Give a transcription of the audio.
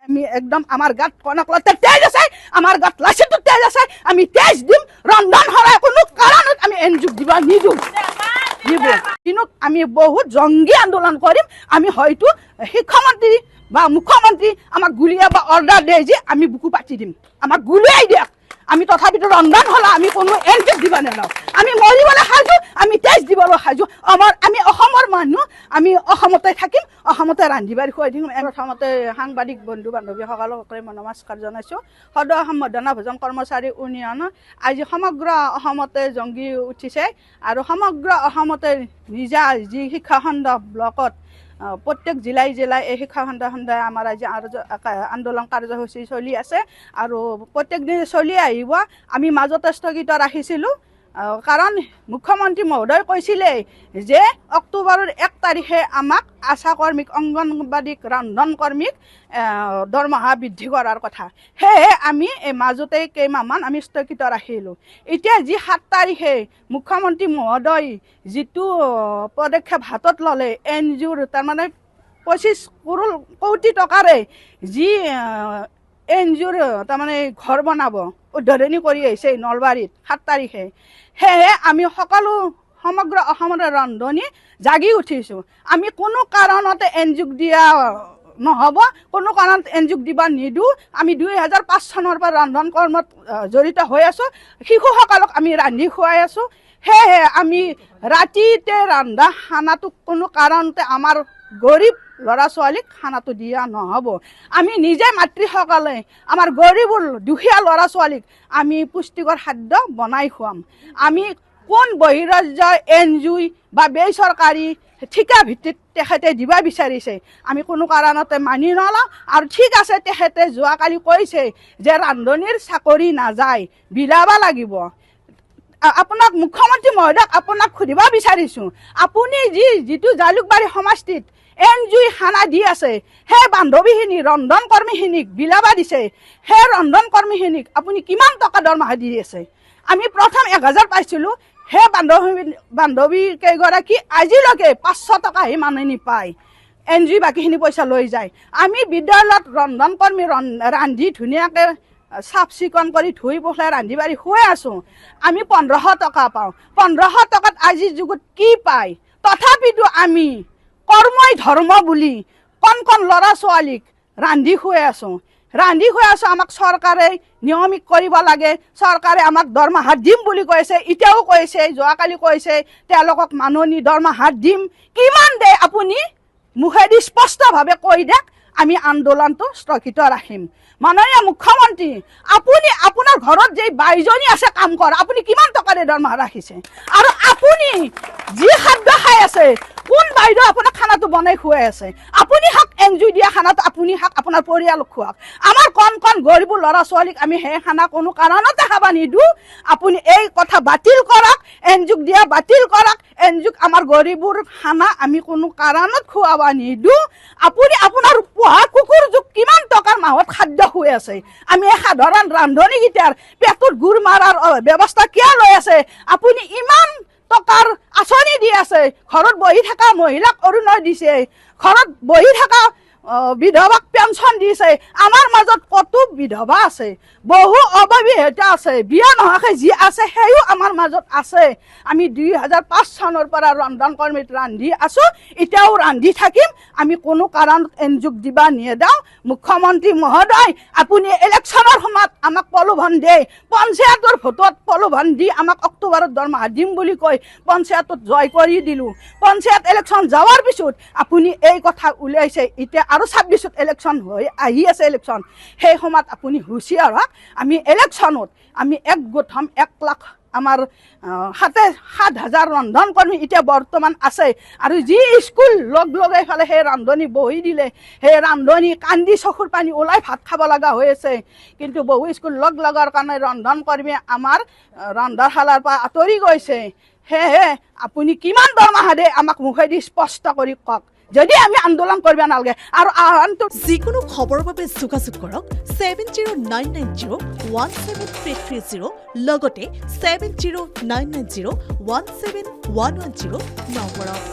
আমি একদম আমাৰ গাত কনকলতে তেজ আছে, আমাৰ গাত লাচিটো তেজ আছে, আমি তেজ দিম। ৰন্ধন হৰাই কোনো কাৰণত আমি এনজুক দিবা নিদিওঁ। কিন্তু আমি বহুত জংগী আন্দোলন কৰিম। আমি হয়তো শিক্ষামন্ত্ৰী বা মুখ্যমন্ত্ৰী আমাক গুলিয়া বা অৰ্ডাৰ দিয়ে যে আমি বুকু পাতি দিম, আমাক গুলিয়াই দিয়ক। আমি তথাপিতো ৰন্ধন হ'লে আমি কোনো এনজুক দিবা নেলাওঁ। আমি মৰিবলৈ সাজু, আমি তেজ দিবলৈ সাজু। আমি অসমৰ মানুহ, আমি অসমতে থাকিম, অসমতে ৰান্ধি বাঢ়ি খুৱাই থাকিম। প্ৰথমতে সাংবাদিক বন্ধু বান্ধৱীসকলকে মই নমস্কাৰ জনাইছোঁ। সদৌ অসম মধ্যাহ্ন ভোজন কৰ্মচাৰী ইউনিয়ন আজি সমগ্ৰ অসমতে জংগী উঠিছে আৰু সমগ্ৰ অসমতে নিজা যি শিক্ষাখণ্ড ব্লকত প্ৰত্যেক জিলাই জিলাই এই শিক্ষাখণ্ডই আমাৰ আজি আন্দোলন কাৰ্যসূচী চলি আছে আৰু প্ৰত্যেক দিনে চলি আহিব। আমি মাজতে স্থগিত ৰাখিছিলোঁ কাৰণ মুখ্যমন্ত্ৰী মহোদয় কৈছিলে যে অক্টোবৰৰ 1 তাৰিখে আমাক আশা কৰ্মীক, অংগনবাদীক, ৰন্ধন কৰ্মীক দৰমহা বৃদ্ধি কৰাৰ কথা। সেয়ে আমি এই মাজতে কেইমাহমান আমি স্থগিত ৰাখিলোঁ। এতিয়া যি 7 তাৰিখে মুখ্যমন্ত্ৰী মহোদয় যিটো পদক্ষেপ হাতত ল'লে, এনজিঅ'ৰ তাৰমানে 25 কোটি টকাৰে যি এনজিঅ'ৰ তাৰমানে ঘৰ বনাব উদ্বোধনী কৰি আহিছে নলবাৰীত 7 তাৰিখে। সেয়ে আমি সকলো সমগ্ৰ অসমৰে ৰান্ধনি জাগি উঠিছোঁ। আমি কোনো কাৰণতে এনজিঅ'ক দিয়া নহ'ব, কোনো কাৰণত এনজিঅ'ক দিবা নিদিওঁ। আমি 2005 চনৰ পৰা ৰন্ধন কৰ্মত জড়িত হৈ আছোঁ। শিশুসকলক আমি ৰান্ধি খুৱাই আছোঁ। সেয়ে আমি ৰাতিতে ৰন্ধা খানাটো কোনো কাৰণতে আমাৰ গৰীব ল'ৰা ছোৱালীক খানাটো দিয়া নহ'ব। আমি নিজে মাতৃসকলে আমাৰ গৰীবৰ দুখীয়া ল'ৰা ছোৱালীক আমি পুষ্টিকৰ খাদ্য বনাই খুৱাম। আমি কোন বহিৰাজ্য এনজিঅ' বা বেচৰকাৰী ঠিকা ভিত্তিত তেখেতে দিবা বিচাৰিছে, আমি কোনো কাৰণতে মানি নলওঁ। আৰু ঠিক আছে, তেখেতে যোৱাকালি কৈছে যে ৰান্ধনিৰ চাকৰি নাযায়, বিলাব লাগিব। আপোনাক মুখ্যমন্ত্ৰী মহোদয়ক আপোনাক সুধিব বিচাৰিছোঁ, আপুনি যিটো জালুকবাৰী সমষ্টিত এনজিঅ'ই খানা দি আছে, সেই বান্ধৱীখিনি ৰন্ধন কৰ্মীখিনিক বিলাব দিছে, সেই ৰন্ধন কৰ্মীখিনিক আপুনি কিমান টকা দৰমহা দি আছে? আমি প্ৰথম 1000 পাইছিলোঁ, সেই বান্ধৱী কেইগৰাকী আজিলৈকে 500 টকাহে মানুহে পায়। এনজিঅ'ই বাকীখিনি পইচা লৈ যায়। আমি বিদ্যালয়ত ৰন্ধন কৰ্মী ৰান্ধি ধুনীয়াকৈ চাফ চিকুণ কৰি ধুই পখাই ৰান্ধি বাঢ়ি খুৱাই আছোঁ। আমি 1500 টকা পাওঁ। 1500 টকাত আজিৰ যুগত কি পায়? তথাপিতো আমি কৰ্মই ধৰ্ম বুলি কণ কণ ল'ৰা ছোৱালীক ৰান্ধি খুৱাই আছোঁ। আমাক চৰকাৰে নিয়মিত কৰিব লাগে, চৰকাৰে আমাক দৰমহা দিম বুলি কৈছে। এতিয়াও কৈছে, যোৱাকালি কৈছে তেওঁলোকক মাননি দৰমহা দিম। কিমান দিয়ে আপুনি মুখেদি স্পষ্টভাৱে কৈ দিয়ক, আমি আন্দোলনটো স্থগিত ৰাখিম। মাননীয় মুখ্যমন্ত্ৰী, আপুনি আপোনাৰ ঘৰত যে বাইজনী আছে কাম কৰা, আপুনি কিমান টকাৰে দৰমহা ৰাখিছে? আৰু আপুনি যি খাদ্য খাই আছে, কোন বাইদেউ আপোনাক খানাটো বনাই খুৱাই আছে? আপুনি শাক এনজিঅ' দিয়া খানাটো আপুনি শাক আপোনাৰ পৰিয়ালক খুৱাওক। আমাৰ কণ কণ গৰীব ল'ৰা ছোৱালীক আমি সেই খানা কোনো কাৰণতে খাব নিদিওঁ। আপুনি এই কথা বাতিল কৰক, এনজিঅ'ক দিয়া বাতিল কৰক। এনজিঅ'ক আমাৰ গৰীবৰ খানা আমি কোনো কাৰণত খুৱাব নিদিওঁ। আপুনি আপোনাৰ পোহা কুকুৰ যুগ কিমান টকাৰ মাহত খাদ্য খুৱাই আছে? আমি এই সাধাৰণ ৰান্ধনিকেইটাৰ পেটত গুৰ মাৰাৰ ব্যৱস্থা কিয় লৈ আছে? আপুনি ইমান টকাৰ আঁচনি দি আছে, ঘৰত বহি থকা মহিলাক অৰুণোদয় দিছে, ঘৰত বহি থকা বিধৱাক পেঞ্চন দিছে। আমাৰ মাজত কত বিধৱা আছে, বহু অবিবাহিতা আছে, বিয়া নোহোৱাকৈ যি আছে সেইও আমাৰ মাজত আছে। আমি 2005 চনৰ পৰা ৰন্ধন কৰ্মীত ৰান্ধি আছোঁ, এতিয়াও ৰান্ধি থাকিম। আমি কোনো কাৰণত এনজিঅ'ক দিবা নিদিওঁ। মুখ্যমন্ত্ৰী মহোদয়, আপুনি ইলেকশ্যনৰ সময়ত আমাক প্ৰলোভন দিয়ে, পঞ্চায়তৰ ভোটত প্ৰলোভন দি আমাক অক্টোবৰত দৰমহা দিম বুলি কৈ পঞ্চায়তত জয় কৰি দিলোঁ। পঞ্চায়ত ইলেকশ্যন যোৱাৰ পিছত আপুনি এই কথা উলিয়াইছে। এতিয়া আৰু 26ত ইলেকশ্যন হৈ আহি আছে ইলেকশ্যন, সেই সময়ত আপুনি হুঁচিয়াৰ হওক। আমি ইলেকশ্যনত আমি একগোট হ'ম, 1 লাখ আমাৰ 7,000 ৰন্ধন কৰ্মী এতিয়া বৰ্তমান আছে। আৰু যি স্কুল লগাই ফালে সেই ৰান্ধনি বহি দিলে, সেই ৰান্ধনি কান্দি চকুৰ পানী ওলাই ভাত খাব লগা হৈ আছে। কিন্তু বহু স্কুল লগাৰ কাৰণে ৰন্ধন কৰ্মী আমাৰ ৰন্ধাশালাৰ পৰা আঁতৰি গৈছে। সেয়ে আপুনি কিমান দৰমহা দিয়ে আমাক মুখেদি স্পষ্ট কৰি কওক, যদি আমি আন্দোলন কৰিব নালাগে। আৰু আহ্বানটো যিকোনো খবৰৰ বাবে যোগাযোগ কৰক 7099017330 লগতে 7099017110 নম্বৰত।